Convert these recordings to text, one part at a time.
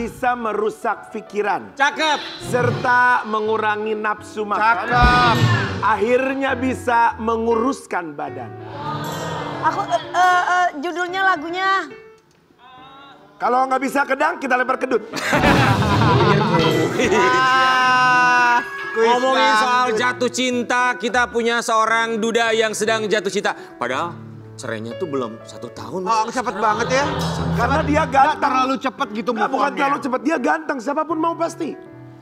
bisa merusak pikiran. Cakep. Serta mengurangi nafsu makan. Cakep. Akhirnya bisa menguruskan badan. Aku judulnya lagunya. Kalau nggak bisa kedang, kita lempar kedut. Ngomongin soal jatuh cinta, kita punya seorang duda yang sedang jatuh cinta. Padahal cerainya tuh belum 1 tahun. Oh, cepet banget ya. Karena dia ganteng. Terlalu cepet gitu Nggak, bukan move on-nya. terlalu cepat, dia ganteng. Siapapun mau pasti.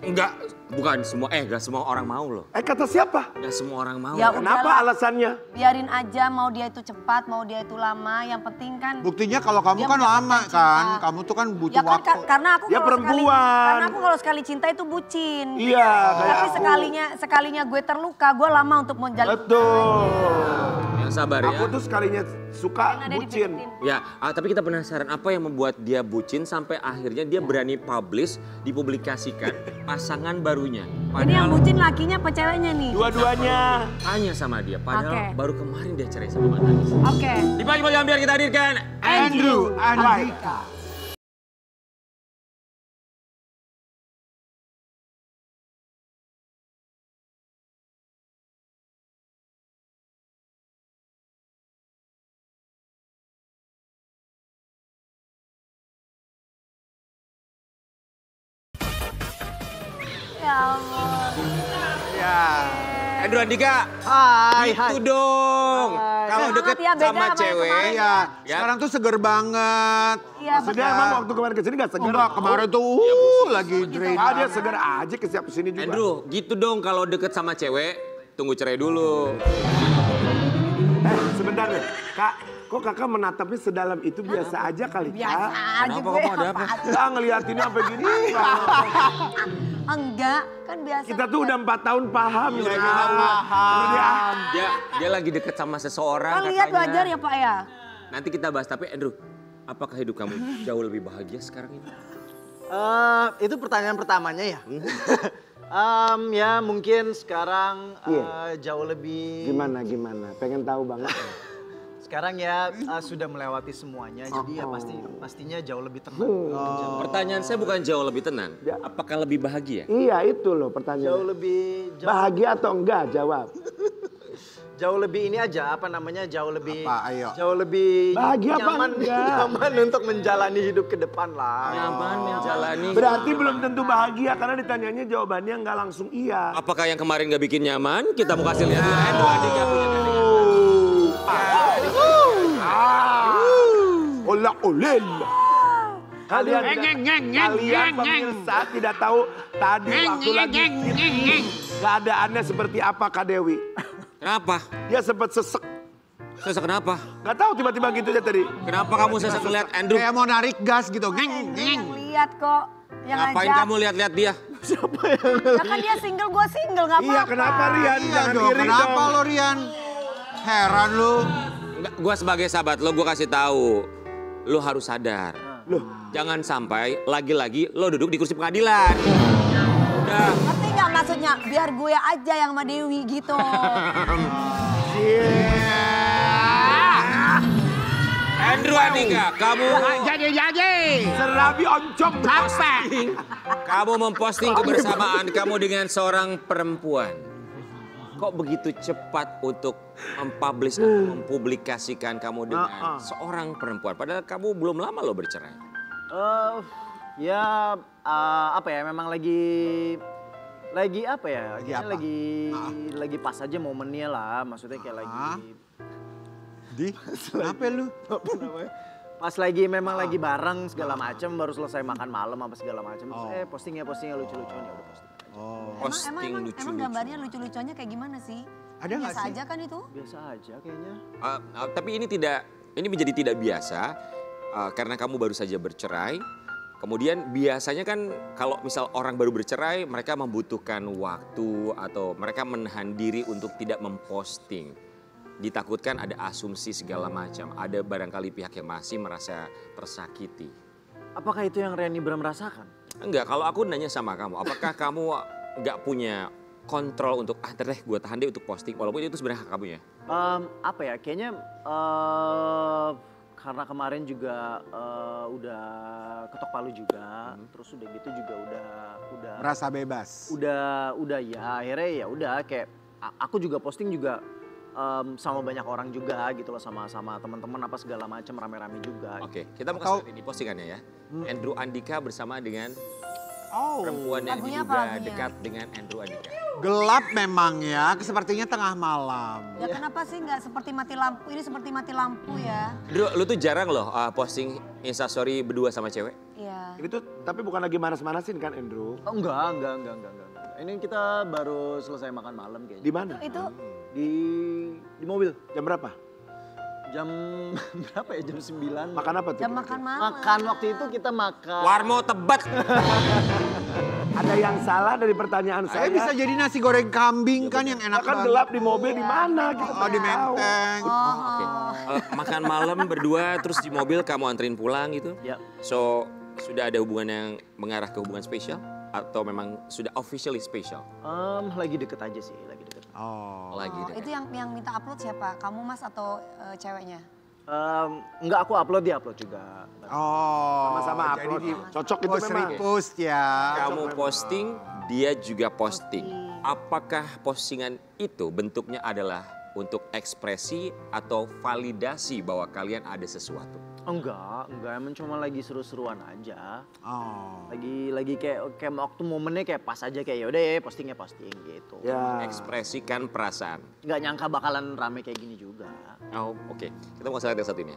Enggak, bukan semua, enggak semua orang mau loh. Kata siapa? Enggak semua orang mau. Ya Kenapa udahlah. alasannya? Biarin aja, mau dia itu cepat, mau dia itu lama. Yang penting kan. Buktinya kalau kamu dia kan lama mendapatkan kan. cinta. Kamu tuh kan butuh Ya kan waktu. karena aku Dia kalau perempuan. karena aku kalau sekali cinta itu bucin. Iya, kayak Tapi aku. sekalinya gue terluka, gue lama untuk menjalin. Betul. Yang sabar ya. Aku tuh sekalinya suka Karena dia bucin. dideketin. Ya, tapi kita penasaran apa yang membuat dia bucin sampai akhirnya dia berani publish, dipublikasikan pasangan barunya. Ini yang bucin lakinya apa ceweknya nih? Dua-duanya. Tanya sama dia, padahal Oke. baru kemarin dia cerai sama mantannya. Oke. Di pagi malam biar kita hadirkan Andrew Andika. Ya ampun. Ya. Andrew Andika. Hai, Itu dong. Kalau Semangat deket ya, beda sama sama yang cewek. kemarin. Iya, Ya. sekarang tuh seger banget. Iya Maksudnya betul. emang waktu kemarin kesini gak segar? Enggak, kemarin tuh lagi drain. Ah, dia segar aja ke siap sini juga. Andrew, gitu dong kalau deket sama cewek, tunggu cerai dulu. Sebentar deh. Kak, kok kakak menatapnya sedalam itu biasa aja kali, Biasa Kak? aja Kenapa, gue. kamu ada apa? apaan. Ah, ngeliatinnya sampai gini. Enggak, kan biasa. Kita tuh udah 4 tahun paham. Iya, ya. kita paham. Dia lagi deket sama seseorang Kan lihat katanya. wajar ya Pak ya. Nanti kita bahas, tapi Andrew, apakah hidup kamu jauh lebih bahagia sekarang ini? Itu pertanyaan pertamanya ya. Ya mungkin sekarang jauh lebih. Gimana? Pengen tahu banget. Sekarang ya sudah melewati semuanya, jadi ya pastinya jauh lebih tenang. Pertanyaan saya bukan jauh lebih tenang, Ya. apakah lebih bahagia? Iya, itu loh Jauh pertanyaannya. lebih Bahagia atau enggak? Jawab. jauh lebih ini aja apa namanya jauh lebih Apa? Ayo. jauh lebih Bahagia apa nyaman enggak? nyaman untuk menjalani hidup ke depan lah. Nyaman menjalani. Berarti belum tentu bahagia karena ditanyanya jawabannya enggak langsung iya. Apakah yang kemarin gak bikin nyaman? Kita mau kasih lihat. Andrew Andika punya kalian. Olah olela. Kalian pemirsa tidak tahu tadi waktu lagi keadaannya seperti apa Kak Dewi. Kenapa? Dia sempat sesek. Sesek kenapa? Gak tahu tiba-tiba gitu aja tadi. Kenapa kamu sesek ngeliat Andrew? Kayak mau narik gas gitu. Yang lihat kok. Yang Ngapain ngajak. kamu lihat-lihat dia? Ya kan dia single, gue single, gak apa-apa. Iya kenapa Rian? Iya Jangan dong, iri kenapa dong. lo Rian? Heran lu. Enggak, gua sebagai sahabat lo, gua kasih tahu. Lo harus sadar. Loh, Jangan sampai lagi-lagi lo duduk di kursi pengadilan. Udah. Ngerti gak maksudnya? Biar gue aja yang sama Dewi gitu. Andrew Andika, kamu serabi oncom posting, kamu memposting kebersamaan kamu dengan seorang perempuan. Kok begitu cepat untuk mempublish atau mempublikasikan kamu dengan seorang perempuan? Padahal kamu belum lama lo bercerai. Ya apa ya memang lagi apa ya? Kayaknya apa? lagi pas aja momennya lah. Maksudnya kayak lagi Kenapa lu? apa namanya? Pas lagi memang lagi bareng segala macam baru selesai makan malam apa segala macam. Postingnya lucu-lucuan ya udah posting. Posting Emang lucu-lucu. gambarnya lucu-lucunya kayak gimana sih? Ada nggak Biasa sih? aja kan itu? Biasa aja kayaknya. Tapi ini menjadi tidak biasa karena kamu baru saja bercerai. Kemudian biasanya kan kalau misal orang baru bercerai mereka membutuhkan waktu atau mereka menahan diri untuk tidak memposting. Ditakutkan ada asumsi segala macam. Ada barangkali pihak yang masih merasa tersakiti. Apakah itu yang Rian Ibram rasakan? Enggak, kalau aku nanya sama kamu, apakah kamu nggak punya kontrol untuk ntar deh gue tahan deh untuk posting walaupun itu sebenarnya hak kamu ya? Apa ya kayaknya karena kemarin juga udah ketok palu juga, terus udah gitu juga udah Merasa bebas. udah ya akhirnya ya udah kayak aku juga posting juga sama banyak orang juga gitu loh, sama teman-teman apa segala macam rame-rame juga. Oke, kita mau kasih lihat ini postingannya ya. Andrew Andika bersama dengan perempuan yang Lagunya apa diduga lagunya? dekat dengan Andrew Andika. Gelap memang ya, sepertinya tengah malam. Ya kenapa sih nggak seperti mati lampu? Ini seperti mati lampu ya. Andrew, lu tuh jarang loh posting instastory berdua sama cewek. Iya. Ini tuh tapi bukan lagi manas-manasin kan Andrew? Oh, enggak. Ini kita baru selesai makan malam kayaknya. Di mana? Itu Di mobil. Jam berapa? Jam berapa ya? Jam 9. Makan apa tuh? jam makan malam. Makan waktu itu kita makan. Warmo Tebet. Ada yang salah dari pertanyaan saya? Bisa jadi nasi goreng kambing kan yang enak kan banget. gelap di mobil di mana gitu. Oh, di Menteng. Oke. Makan malam berdua terus di mobil kamu anterin pulang gitu. Ya. So, sudah ada hubungan yang mengarah ke hubungan spesial atau memang sudah officially spesial? Lagi deket aja sih, lagi deket. Oh. Lagi Oh, deh. itu yang minta upload siapa? Kamu Mas atau ceweknya? Enggak, aku upload, dia upload juga. Oh. Sama-sama jadi upload. di Cocok itu post memang. repost ya. Kamu posting, dia juga posting. Apakah postingan itu bentuknya adalah untuk ekspresi atau validasi bahwa kalian ada sesuatu? Enggak, emang cuma lagi seru-seruan aja. Oh. Lagi kayak waktu momennya kayak pas aja kayak yaudah ya posting gitu. Ya. Ekspresikan perasaan. Nggak nyangka bakalan rame kayak gini juga. Oh, oke. Kita mau lihat yang satu ini.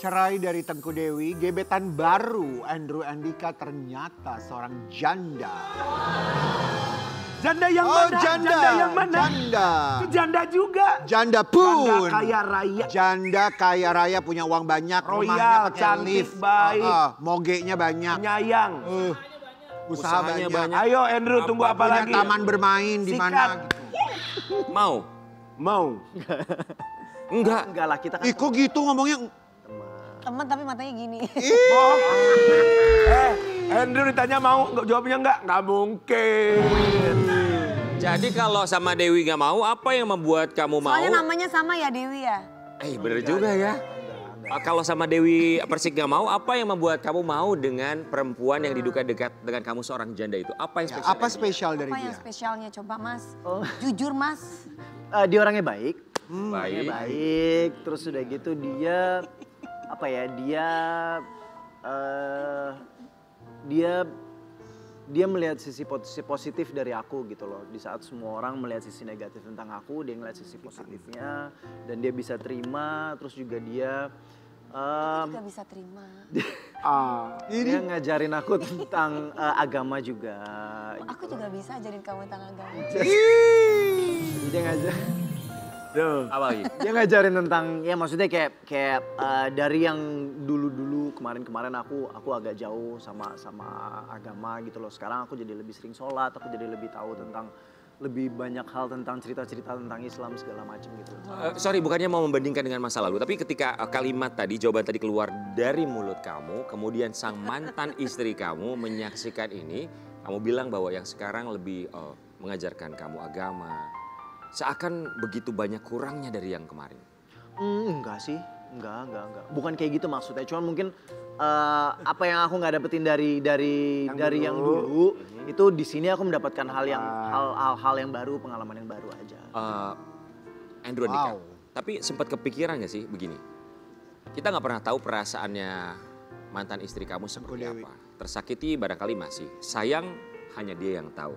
Cerai dari Tengku Dewi, gebetan baru Andrew Andika ternyata seorang janda. Janda yang Oh, mana? janda. yang mana? Janda. Itu janda juga. Janda pun. Janda kaya raya. Janda kaya raya punya uang banyak, Royal, rumahnya pakai cantik, lift. baik. Mogenya banyak. Penyayang. Usaha Usahanya banyak. banyak. Ayo Andrew tunggu apa Punya lagi? taman bermain di Sikat. mana gitu. Mau? Mau. Enggak. Enggak lah, kita kan Ih, kok gitu ngomongnya? Teman tapi matanya gini. Oh. Andrew ditanya mau, jawabnya nggak mungkin. Jadi kalau sama Dewi nggak mau, apa yang membuat kamu mau? Soalnya namanya sama ya Dewi ya. Bener juga ya. Kalau sama Dewi Persik nggak mau, apa yang membuat kamu mau dengan perempuan yang diduga dekat dengan kamu seorang janda itu? Apa yang Ya, spesial? apa spesial dari Apa yang dia? spesialnya coba Mas? Oh. Jujur Mas. dia orangnya baik. Baik. Baik, terus udah gitu dia apa ya? Dia melihat sisi positif dari aku gitu loh. Di saat semua orang melihat sisi negatif tentang aku, dia ngeliat sisi positifnya dan dia bisa terima. Terus juga dia Juga bisa terima. dia ngajarin aku tentang agama juga. Aku juga bisa ajarin kamu tentang agama. Dia ngajar. Apa lagi? Dia ngajarin tentang ya maksudnya kayak dari yang dulu kemarin aku agak jauh sama agama gitu loh. Sekarang aku jadi lebih sering sholat, aku jadi lebih tahu tentang lebih banyak hal tentang cerita-cerita tentang Islam segala macam gitu. Sorry, bukannya mau membandingkan dengan masa lalu, tapi ketika kalimat tadi, jawaban tadi keluar dari mulut kamu, kemudian sang mantan istri kamu menyaksikan ini, kamu bilang bahwa yang sekarang lebih mengajarkan kamu agama. Seakan begitu banyak kurangnya dari yang kemarin. Enggak sih, enggak. Bukan kayak gitu maksudnya. Cuman mungkin apa yang aku nggak dapetin dari yang dulu itu di sini aku mendapatkan hal yang baru, pengalaman yang baru aja. Andrew Andika, Wow. tapi sempat kepikiran gak sih begini? Kita nggak pernah tahu perasaannya mantan istri kamu seperti Dewi. apa. Tersakiti barangkali masih, sayang hanya dia yang tahu.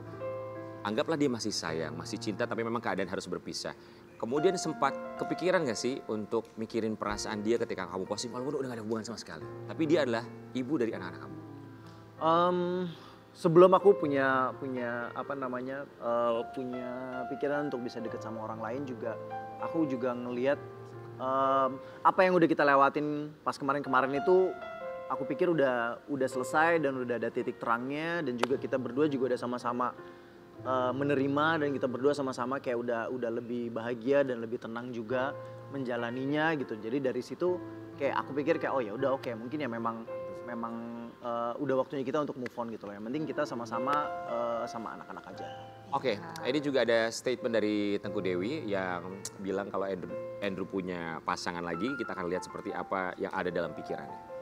Anggaplah dia masih sayang, masih cinta, tapi memang keadaan harus berpisah. Kemudian sempat kepikiran gak sih untuk mikirin perasaan dia ketika kamu posting, walaupun udah gak ada hubungan sama sekali. Tapi dia adalah ibu dari anak-anak kamu. Sebelum aku punya pikiran untuk bisa deket sama orang lain juga, aku juga ngelihat apa yang udah kita lewatin pas kemarin itu, aku pikir udah selesai dan udah ada titik terangnya, dan juga kita berdua juga udah sama-sama menerima, dan kita berdua sama-sama kayak udah lebih bahagia dan lebih tenang juga menjalaninya gitu. Jadi dari situ kayak aku pikir kayak oh ya udah oke, mungkin ya memang udah waktunya kita untuk move on gitu loh. Yang penting kita sama-sama sama anak-anak aja. Oke, ini juga ada statement dari Tengku Dewi yang bilang kalau Andrew punya pasangan lagi, kita akan lihat seperti apa yang ada dalam pikirannya.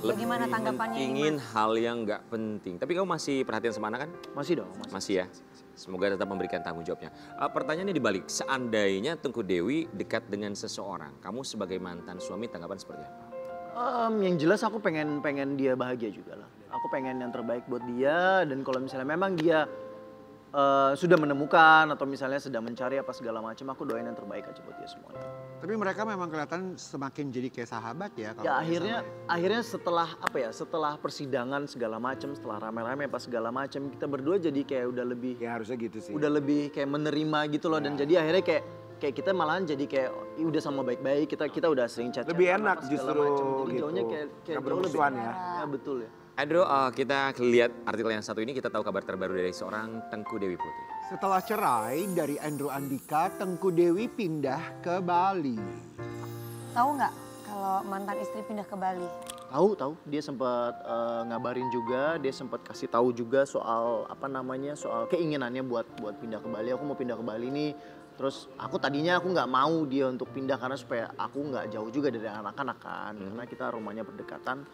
Bagaimana tanggapannya ini, ingin hal yang nggak penting. Tapi kamu masih perhatian sama anak kan? Masih dong, masih. Masih ya. Semoga tetap memberikan tanggung jawabnya. Pertanyaannya dibalik, seandainya Tengku Dewi dekat dengan seseorang, kamu sebagai mantan suami tanggapan seperti apa? Yang jelas aku pengen dia bahagia juga lah. Aku pengen yang terbaik buat dia, dan kalau misalnya memang dia sudah menemukan atau misalnya sedang mencari apa segala macam, aku doain yang terbaik aja buat dia semuanya. Tapi mereka memang kelihatan semakin jadi kayak sahabat ya. Ya akhirnya setelah setelah persidangan segala macam, setelah rame-rame pas segala macam, kita berdua jadi kayak udah lebih, Ya harusnya gitu sih. udah lebih kayak menerima gitu loh, dan jadi akhirnya kayak kita malahan jadi kayak udah sama baik-baik, kita udah sering chat. Lebih enak justru Jadi gitu. jauhnya kayak Nggak jauh lebih bermusuhan ya. Ya betul ya. Andrew, kita lihat artikel yang satu ini, kita tahu kabar terbaru dari seorang Tengku Dewi Putri. Setelah cerai dari Andrew Andika, Tengku Dewi pindah ke Bali. Tahu nggak kalau mantan istri pindah ke Bali? Tahu, dia sempat ngabarin juga, dia sempat kasih tahu juga soal soal keinginannya buat pindah ke Bali. Aku mau pindah ke Bali nih. Terus tadinya aku nggak mau dia untuk pindah karena supaya aku nggak jauh juga dari anak-anak kan, karena kita rumahnya berdekatan.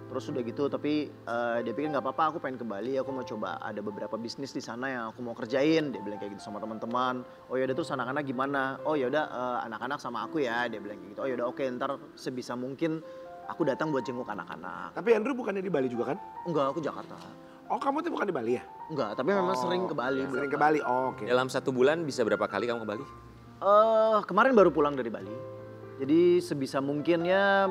Terus udah gitu, tapi dia pikir nggak apa-apa, aku pengen ke Bali, aku mau coba ada beberapa bisnis di sana yang aku mau kerjain. Dia bilang kayak gitu sama teman-teman. Oh yaudah, terus anak-anak gimana? Oh yaudah, anak-anak sama aku ya, dia bilang kayak gitu. Oh yaudah, oke, ntar sebisa mungkin aku datang buat jenguk anak-anak. Tapi Andrew bukannya di Bali juga kan? Enggak, aku Jakarta. Oh kamu tuh bukan di Bali ya? Enggak, tapi memang sering ke Bali. Sering ke Bali, oh, oke. Dalam 1 bulan bisa berapa kali kamu ke Bali? Kemarin baru pulang dari Bali. Jadi sebisa mungkin ya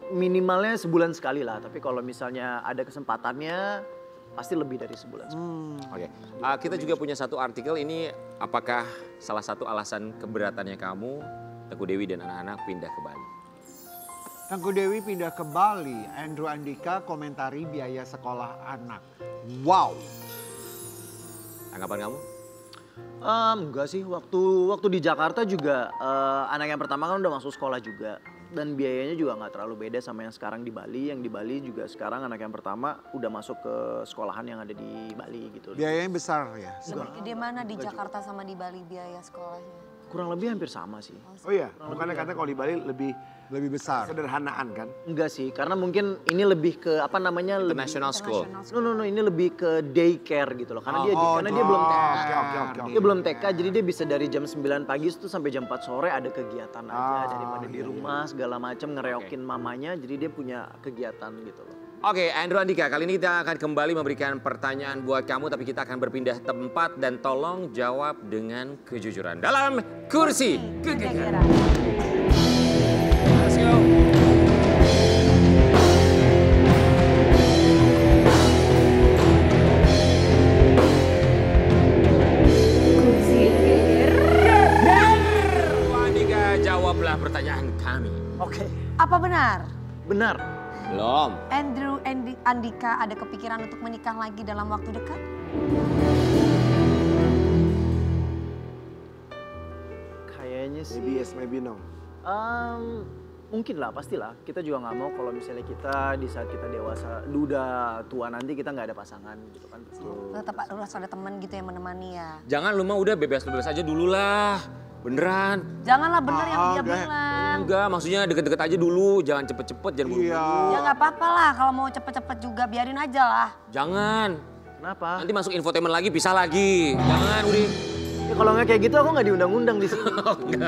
minimalnya sebulan sekali lah. Tapi kalau misalnya ada kesempatannya pasti lebih dari sebulan sekali. Oke, kita juga punya satu artikel ini, apakah salah satu alasan keberatannya kamu, Tengku Dewi dan anak-anak pindah ke Bali? Tengku Dewi pindah ke Bali, Andrew Andika komentari biaya sekolah anak. Wow. Tanggapan kamu? Enggak sih, waktu di Jakarta juga anak yang pertama kan udah masuk sekolah juga. Dan biayanya juga nggak terlalu beda sama yang sekarang di Bali. Yang di Bali juga sekarang anak yang pertama udah masuk ke sekolahan yang ada di Bali gitu. Biayanya besar ya. Lebih gede mana di Jakarta sama di Bali biaya sekolahnya? Kurang lebih hampir sama sih. Oh iya, bukannya katanya kalau di Bali Lebih besar. sederhanaan kan? Enggak sih, karena mungkin ini lebih ke International School. No, ini lebih ke daycare gitu loh. Karena dia belum TK. Oke. Dia belum TK, jadi dia bisa dari jam 9 pagi itu sampai jam 4 sore ada kegiatan aja daripada di rumah segala macam ngereokin mamanya, jadi dia punya kegiatan gitu loh. Oke, Andrew Andika, kali ini kita akan kembali memberikan pertanyaan buat kamu, tapi kita akan berpindah tempat dan tolong jawab dengan kejujuran dalam Kursi Kegegeran. Let's go. Andrew Andika, jawablah pertanyaan kami. Oke, Apa benar benar. Belum. Andrew Andika ada kepikiran untuk menikah lagi dalam waktu dekat? Kayaknya sih. Maybe yes, maybe no. Mungkin lah, pastilah. Kita juga nggak mau kalau misalnya kita di saat kita dewasa, udah tua nanti kita nggak ada pasangan gitu kan. Tetap harus ada teman gitu yang menemani ya. Jangan, lu mah udah bebas-bebas aja dulu lah. Beneran. Janganlah benar yang dia bilang. Enggak, maksudnya deket-deket aja dulu. Jangan cepet-cepet, jangan buru-buru. Ya nggak apa-apa lah kalau mau cepet-cepet juga biarin aja lah. Jangan. Kenapa? Nanti masuk infotainment lagi, pisah lagi. Jangan, Udi. Ya, kalau nggak kayak gitu aku nggak diundang-undang di sini. Oke,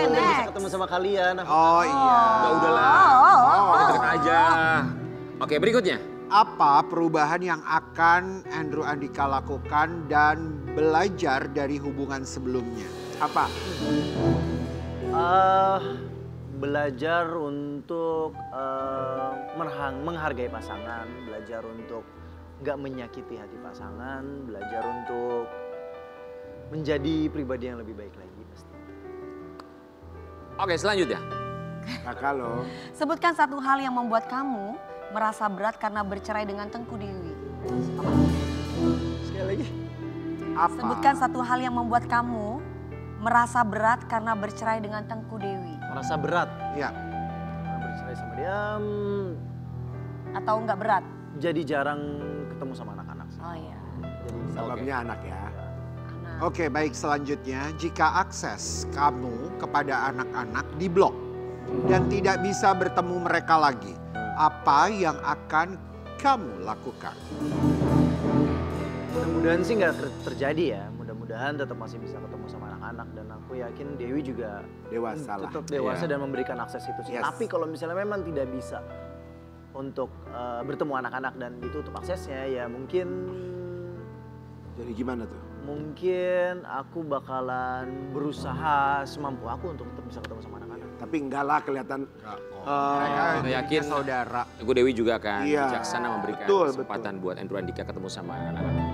Bisa next. ketemu sama kalian. Oh iya. Udahlah. Deket-deket aja. Oke, berikutnya. Apa perubahan yang akan Andrew Andika lakukan dan belajar dari hubungan sebelumnya? Apa? Belajar untuk menghargai pasangan, belajar untuk nggak menyakiti hati pasangan, belajar untuk menjadi pribadi yang lebih baik lagi pasti. Oke, selanjutnya. Kakak lo. Sebutkan satu hal yang membuat kamu merasa berat karena bercerai dengan Tengku Dewi. Sekali lagi. Apa? Sebutkan satu hal yang membuat kamu merasa berat karena bercerai dengan Tengku Dewi. Merasa berat Ya. karena bercerai sama dia. Atau enggak berat? Jadi jarang ketemu sama anak-anak. Oh iya. Jadi Sebabnya anak ya. Anak. Oke, baik, selanjutnya jika akses kamu kepada anak-anak diblok dan tidak bisa bertemu mereka lagi, apa yang akan kamu lakukan? mudah-mudahan sih nggak terjadi ya. Mudah-mudahan tetap masih bisa ketemu sama anak-anak dan aku yakin Dewi juga Dewasa lah. tetap dewasa Iya. dan memberikan akses itu sih. Yes. Tapi kalau misalnya memang tidak bisa untuk bertemu anak-anak dan ditutup aksesnya, ya mungkin Jadi gimana tuh? aku bakalan berusaha semampu aku untuk tetap bisa ketemu sama anak-anak. Tapi enggak lah kelihatan. Mereka kita yakin saudara. Tengku Dewi juga akan Iya, bijaksana memberikan betul, kesempatan buat Andrew Andika ketemu sama anak-anak.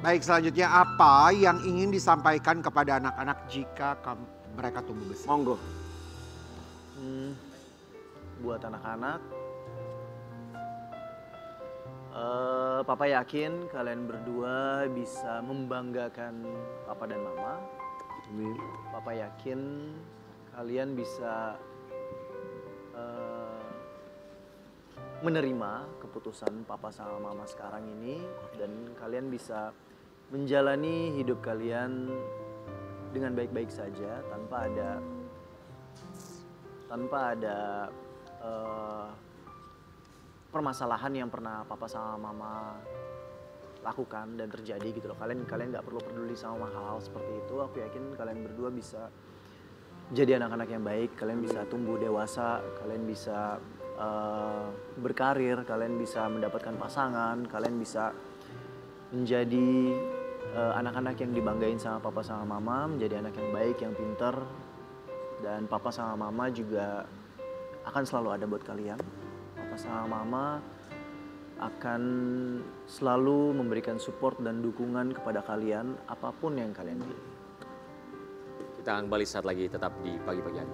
Baik, selanjutnya apa yang ingin disampaikan kepada anak-anak jika mereka tumbuh besar? Monggo. Buat anak-anak, Papa yakin kalian berdua bisa membanggakan Papa dan Mama. Amin. Papa yakin kalian bisa menerima keputusan Papa sama Mama sekarang ini dan kalian bisa menjalani hidup kalian dengan baik-baik saja tanpa ada permasalahan yang pernah Papa sama Mama lakukan dan terjadi gitu loh. Kalian nggak perlu peduli sama hal-hal seperti itu. Aku yakin kalian berdua bisa jadi anak-anak yang baik. Kalian bisa tumbuh dewasa. Kalian bisa berkarir. Kalian bisa mendapatkan pasangan. Kalian bisa menjadi anak-anak yang dibanggain sama Papa sama Mama. Menjadi anak yang baik, yang pinter. Dan Papa sama Mama juga akan selalu ada buat kalian. Papa sama Mama akan selalu memberikan support dan dukungan kepada kalian apapun yang kalian pilih. Kita akan kembali saat lagi tetap di pagi-pagi hari.